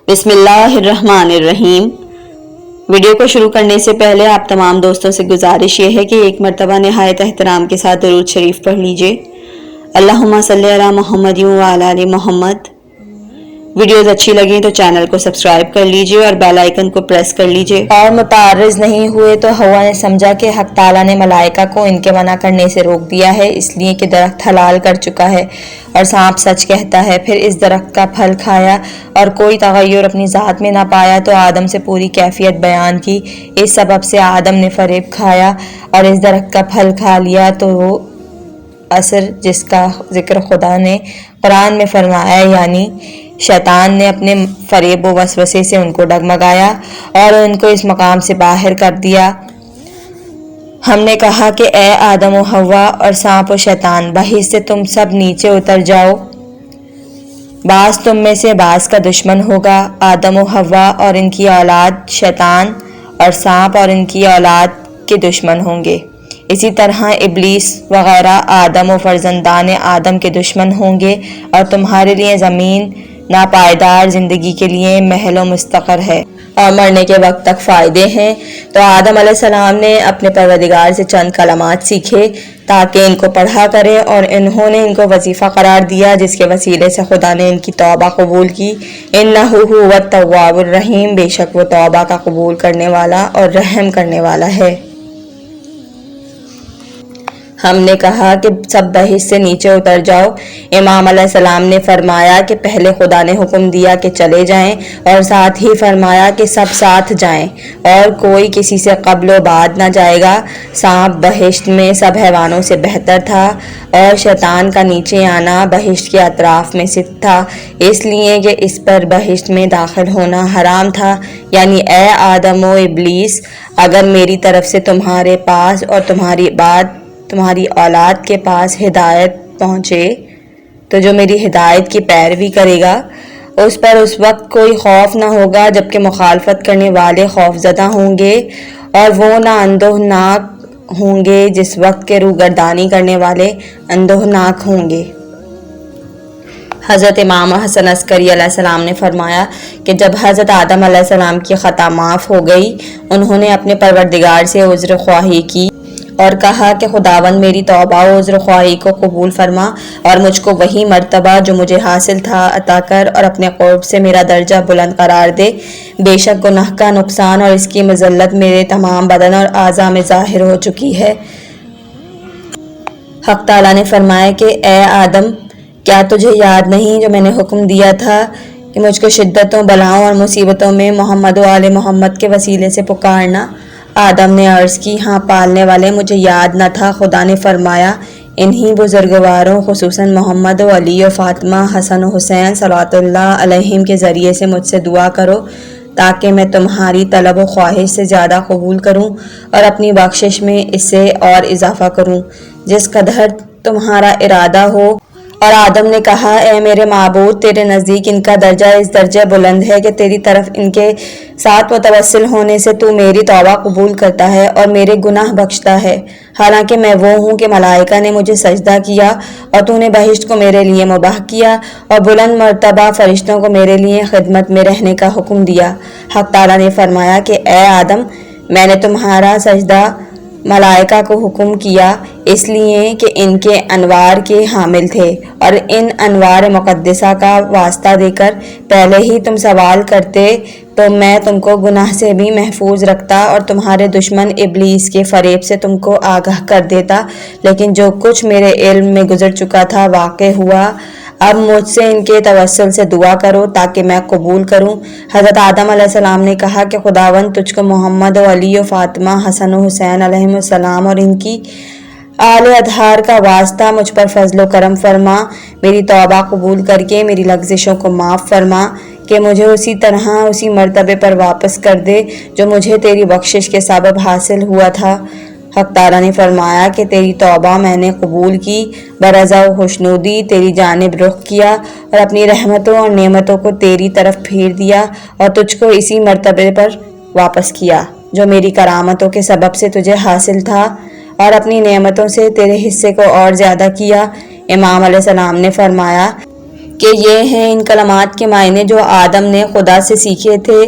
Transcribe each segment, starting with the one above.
بسم اللہ الرحمن الرحیم۔ ویڈیو کو شروع کرنے سے پہلے آپ تمام دوستوں سے گزارش یہ ہے کہ ایک مرتبہ نہایت احترام کے ساتھ درود شریف پڑھ لیجئے۔ اللہم صلی علی محمد وعلی آل محمد۔ ویڈیوز اچھی لگیں تو چینل کو سبسکرائب کر لیجئے اور بیل آئیکن کو پریس کر لیجئے۔ اور متعرض نہیں ہوئے تو ہوا نے سمجھا کہ حق تعالیٰ نے ملائکہ کو ان کے منع کرنے سے روک دیا ہے، اس لیے کہ درخت حلال کر چکا ہے اور سانپ سچ کہتا ہے۔ پھر اس درخت کا پھل کھایا اور کوئی تغیر اپنی ذات میں نہ پایا تو آدم سے پوری کیفیت بیان کی۔ اس سبب سے آدم نے فریب کھایا اور اس درخت کا پھل کھا لیا تو وہ اثر جس کا ذکر خدا نے قرآن میں فرمایا، یعنی شیطان نے اپنے فریب و وسوسے سے ان کو ڈگمگایا اور ان کو اس مقام سے باہر کر دیا۔ ہم نے کہا کہ اے آدم و حوا اور سانپ و شیطان، بحث سے تم سب نیچے اتر جاؤ، بعض تم میں سے بعض کا دشمن ہوگا۔ آدم و حوا اور ان کی اولاد شیطان اور سانپ اور ان کی اولاد کے دشمن ہوں گے، اسی طرح ابلیس وغیرہ آدم و فرزندان آدم کے دشمن ہوں گے، اور تمہارے لیے زمین ناپائیدار زندگی کے لیے محل و مستقر ہے اور مرنے کے وقت تک فائدے ہیں۔ تو آدم علیہ السلام نے اپنے پروردگار سے چند کلمات سیکھے تاکہ ان کو پڑھا کرے، اور انہوں نے ان کو وظیفہ قرار دیا جس کے وسیلے سے خدا نے ان کی توبہ قبول کی۔ انہ هو التواب الرحیم، بے شک وہ توبہ کا قبول کرنے والا اور رحم کرنے والا ہے۔ ہم نے کہا کہ سب بحث سے نیچے اتر جاؤ۔ امام علیہ السلام نے فرمایا کہ پہلے خدا نے حکم دیا کہ چلے جائیں، اور ساتھ ہی فرمایا کہ سب ساتھ جائیں اور کوئی کسی سے قبل و بعد نہ جائے گا۔ سانپ بہشت میں سب حیوانوں سے بہتر تھا اور شیطان کا نیچے آنا بہشت کے اطراف میں ست تھا، اس لیے کہ اس پر بہشت میں داخل ہونا حرام تھا، یعنی اے آدم و ابلیس، اگر میری طرف سے تمہارے پاس اور تمہاری اولاد کے پاس ہدایت پہنچے تو جو میری ہدایت کی پیروی کرے گا اس پر اس وقت کوئی خوف نہ ہوگا، جبکہ مخالفت کرنے والے خوف زدہ ہوں گے، اور وہ نہ اندوہناک ہوں گے جس وقت کے روگردانی کرنے والے اندوہناک ہوں گے۔ حضرت امام حسن عسکری علیہ السلام نے فرمایا کہ جب حضرت آدم علیہ السلام کی خطا معاف ہو گئی، انہوں نے اپنے پروردگار سے عذر خواہی کی اور کہا کہ خداوند میری توبہ و عذر خواہی کو قبول فرما اور مجھ کو وہی مرتبہ جو مجھے حاصل تھا عطا کر اور اپنے قرب سے میرا درجہ بلند قرار دے۔ بے شک گناہ کا نقصان اور اس کی مذلت میرے تمام بدن اور اعضاء میں ظاہر ہو چکی ہے۔ حق تعالیٰ نے فرمایا کہ اے آدم، کیا تجھے یاد نہیں جو میں نے حکم دیا تھا کہ مجھ کو شدتوں، بلاؤں اور مصیبتوں میں محمد و آل محمد کے وسیلے سے پکارنا؟ آدم نے عرض کی، ہاں پالنے والے، مجھے یاد نہ تھا۔ خدا نے فرمایا، انہی بزرگواروں خصوصاً محمد و علی و فاطمہ، حسن و حسین صلوات اللہ علیہم کے ذریعے سے مجھ سے دعا کرو تاکہ میں تمہاری طلب و خواہش سے زیادہ قبول کروں اور اپنی بخشش میں اس سے اور اضافہ کروں جس قدر تمہارا ارادہ ہو۔ اور آدم نے کہا، اے میرے معبود، تیرے نزدیک ان کا درجہ اس درجے بلند ہے کہ تیری طرف ان کے ساتھ متوسل ہونے سے تو میری توبہ قبول کرتا ہے اور میرے گناہ بخشتا ہے، حالانکہ میں وہ ہوں کہ ملائکہ نے مجھے سجدہ کیا اور تو نے بہشت کو میرے لیے مباح کیا اور بلند مرتبہ فرشتوں کو میرے لیے خدمت میں رہنے کا حکم دیا۔ حق تعالیٰ نے فرمایا کہ اے آدم، میں نے تمہارا سجدہ ملائکہ کو حکم کیا اس لیے کہ ان کے انوار کے حامل تھے، اور ان انوار مقدسہ کا واسطہ دے کر پہلے ہی تم سوال کرتے تو میں تم کو گناہ سے بھی محفوظ رکھتا اور تمہارے دشمن ابلیس کے فریب سے تم کو آگاہ کر دیتا، لیکن جو کچھ میرے علم میں گزر چکا تھا واقع ہوا۔ اب مجھ سے ان کے توسل سے دعا کرو تاکہ میں قبول کروں۔ حضرت آدم علیہ السلام نے کہا کہ خداوند، تجھ کو محمد و علی و فاطمہ، حسن و حسین علیہم السلام اور ان کی آل اطہار کا واسطہ مجھ پر فضل و کرم فرما، میری توبہ قبول کر کے میری لغزشوں کو معاف فرما کہ مجھے اسی طرح اسی مرتبے پر واپس کر دے جو مجھے تیری بخشش کے سبب حاصل ہوا تھا۔ حق تعالیٰ نے فرمایا کہ تیری توبہ میں نے قبول کی، برضا و خوشنودی تیری جانب رخ کیا اور اپنی رحمتوں اور نعمتوں کو تیری طرف پھیر دیا اور تجھ کو اسی مرتبے پر واپس کیا جو میری کرامتوں کے سبب سے تجھے حاصل تھا، اور اپنی نعمتوں سے تیرے حصے کو اور زیادہ کیا۔ امام علیہ السلام نے فرمایا کہ یہ ہیں ان کلمات کے معنی جو آدم نے خدا سے سیکھے تھے۔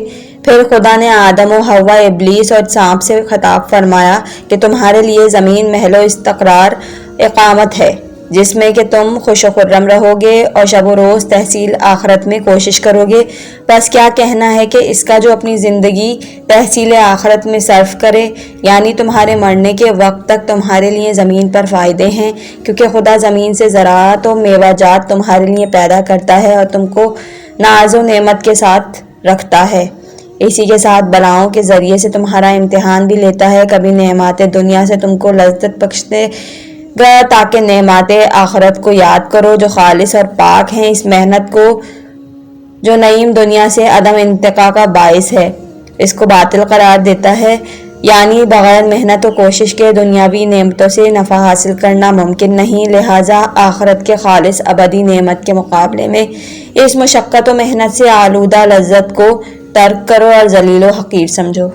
پھر خدا نے آدم و حوا، ابلیس اور سانپ سے خطاب فرمایا کہ تمہارے لیے زمین محل و استقرار اقامت ہے، جس میں کہ تم خوش و خرم رہو گے اور شب و روز تحصیل آخرت میں کوشش کرو گے۔ بس کیا کہنا ہے کہ اس کا جو اپنی زندگی تحصیل آخرت میں صرف کرے، یعنی تمہارے مرنے کے وقت تک تمہارے لیے زمین پر فائدے ہیں، کیونکہ خدا زمین سے زراعت و میوہ جات تمہارے لیے پیدا کرتا ہے اور تم کو ناز و نعمت کے ساتھ رکھتا ہے۔ اسی کے ساتھ بلاؤں کے ذریعے سے تمہارا امتحان بھی لیتا ہے، کبھی نعمات دنیا سے تم کو لذت بخشتے گا تاکہ نعمات آخرت کو یاد کرو جو خالص اور پاک ہیں، اس محنت کو جو نعیم دنیا سے عدم انتقاء کا باعث ہے اس کو باطل قرار دیتا ہے، یعنی بغیر محنت و کوشش کے دنیاوی نعمتوں سے نفع حاصل کرنا ممکن نہیں، لہٰذا آخرت کے خالص ابدی نعمت کے مقابلے میں اس مشقت و محنت سے آلودہ لذت کو ترک کرو اور ذلیل و حقیر سمجھو۔